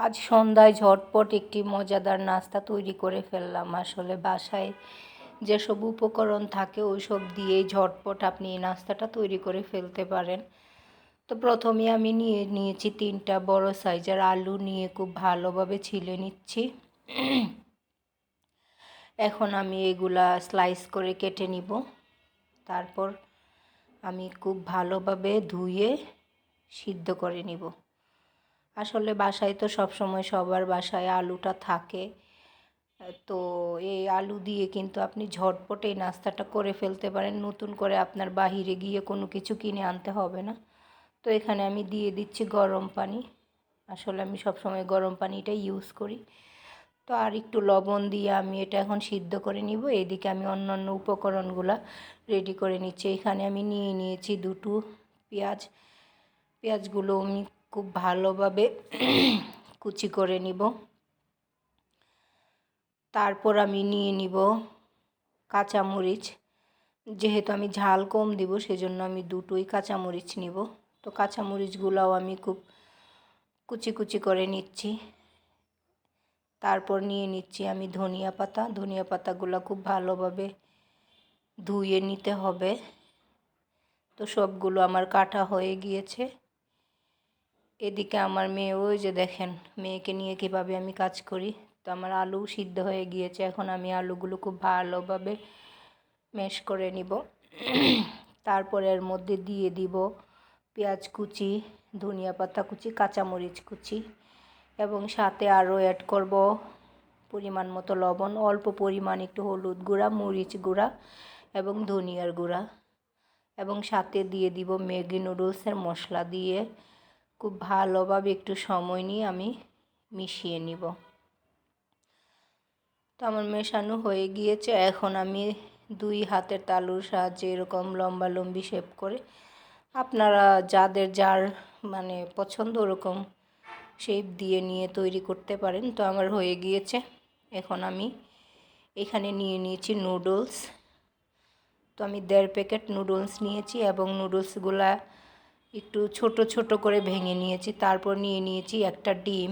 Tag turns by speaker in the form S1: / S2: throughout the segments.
S1: আজ সন্ধ্যায় ঝটপট একটি মজাদার নাস্তা তৈরি করে ফেললাম। আসলে বাসায় যেসব উপকরণ থাকে ওইসব দিয়েই ঝটপট আপনি এই নাস্তাটা তৈরি করে ফেলতে পারেন। তো প্রথমে আমি নিয়েছি 3টা বড় সাইজের আলু নিয়ে খুব ভালোভাবে ছিলে নিচ্ছি। এখন আমি এগুলা স্লাইস করে কেটে নিব। তারপর আমি খুব ভালোভাবে ধুয়ে সিদ্ধ করে নিব। আসলে বাসায় তো সবসময় সবার বাসায় আলুটা থাকে, তো এই আলু দিয়ে কিন্তু আপনি ঝটপট এই নাস্তাটা করে ফেলতে পারেন। নতুন করে আপনার বাহিরে গিয়ে কোনো কিছু কিনে আনতে হবে না। তো এখানে আমি দিয়ে দিচ্ছি গরম পানি। আসলে আমি সবসময় গরম পানিটাই ইউজ করি। তো আর একটু লবণ দিয়ে আমি এটা এখন সিদ্ধ করে নিব। এদিকে আমি অন্যান্য উপকরণগুলো রেডি করে নিচ্ছি। এখানে আমি নিয়েছি 2টো পেঁয়াজ। পেঁয়াজগুলো আমি খুব ভালোভাবে কুচি করে নিব। তারপর আমি নিয়ে নিব কাঁচামরিচ। যেহেতু আমি ঝাল কম দিব সেজন্য আমি 2টোই কাঁচামরিচ নিব। তো কাঁচামরিচগুলোও আমি খুব কুচি কুচি করে নিচ্ছি। তারপর নিয়ে নিচ্ছি আমি ধনিয়া পাতা। ধনিয়া পাতাগুলো খুব ভালোভাবে ধুয়ে নিতে হবে। তো সবগুলো আমার কাটা হয়ে গিয়েছে। এদিকে আমার মেয়ে, ওই যে দেখেন মেয়েকে নিয়ে কীভাবে আমি কাজ করি। তো আমার আলু সিদ্ধ হয়ে গিয়েছে। এখন আমি আলুগুলো খুব ভালোভাবে ম্যাশ করে নিব। তারপর এর মধ্যে দিয়ে দিব পেঁয়াজ কুচি, ধনিয়া পাতা কুচি, কাঁচামরিচ কুচি এবং সাথে আরও অ্যাড করব পরিমাণ মতো লবণ, অল্প পরিমাণ একটু হলুদ গুঁড়া, মরিচ গুঁড়া এবং ধনিয়ার গুঁড়া এবং সাথে দিয়ে দিব ম্যাগি নুডলসের মশলা দিয়ে খুব ভালোভাবে একটু সময় নিয়ে আমি মিশিয়ে নিব। তো আমার মেশানো হয়ে গিয়েছে। এখন আমি 2 হাতের তালুর সাহায্যে এরকম লম্বা লম্বি শেপ করে আপনারা যার মানে পছন্দ ওরকম শেপ দিয়ে নিয়ে তৈরি করতে পারেন। তো আমার হয়ে গিয়েছে। এখন আমি এখানে নিয়েছি নুডলস। তো আমি 1.5 প্যাকেট নুডলস নিয়েছি এবং নুডলসগুলা একটু ছোট ছোট করে ভেঙে নিয়েছি। তারপর নিয়েছি একটা ডিম।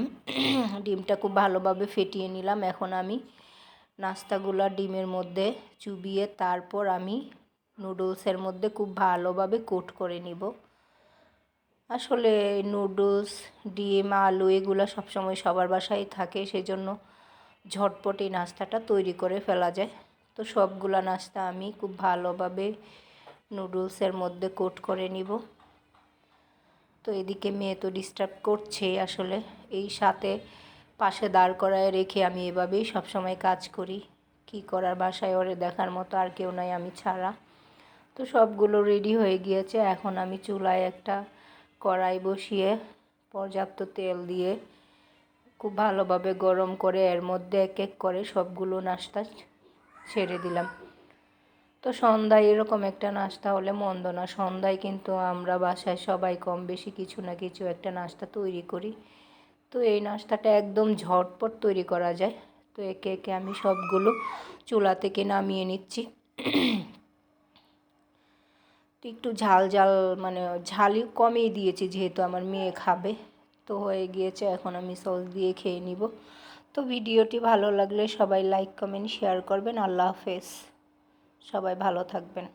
S1: ডিমটা খুব ভালোভাবে ফেটিয়ে নিলাম। এখন আমি নাস্তাগুলা ডিমের মধ্যে চুবিয়ে তারপর আমি নুডলসের মধ্যে খুব ভালোভাবে কোট করে নিব। আসলে নুডলস, ডিম, আলু এগুলো সবসময় সবার বাসায় থাকে, সেজন্য ঝটপট এই নাস্তাটা তৈরি করে ফেলা যায়। তো সবগুলা নাস্তা আমি খুব ভালোভাবে নুডলসের মধ্যে কোট করে নিব। তো এদিকে মেয়ে তো ডিস্টার্ব করছেই। আসলে এই সাথে পাশে দাঁড় করায় রেখে আমি এভাবেই সবসময় কাজ করি। কি করার, বাসায় ওরে দেখার মতো আর কেউ নাই আমি ছাড়া। তো সবগুলো রেডি হয়ে গিয়েছে। এখন আমি চুলায় একটা কড়াই বসিয়ে পর্যাপ্ত তেল দিয়ে খুব ভালোভাবে গরম করে এর মধ্যে এক এক করে সবগুলো নাস্তা ছেড়ে দিলাম। তো সন্ধ্যায় এরকম একটা নাস্তা হলে মন্দ না। সন্ধ্যায় কিন্তু আমরা বাসায় সবাই কম বেশি কিছু না কিছু একটা নাস্তা তৈরি করি। তো এই নাস্তাটা একদম ঝটপট তৈরি করা যায়। তো একে একে আমি সবগুলো চুলা থেকে নামিয়ে নিচ্ছি। তো একটু ঝাল মানে ঝালই কমিয়ে দিয়েছি যেহেতু আমার মেয়ে খাবে। তো হয়ে গিয়েছে। এখন আমি সস দিয়ে খেয়ে নিব। তো ভিডিওটি ভালো লাগলে সবাই লাইক, কমেন্ট, শেয়ার করবেন। আল্লাহ হাফেজ। সবাই ভালো থাকবেন।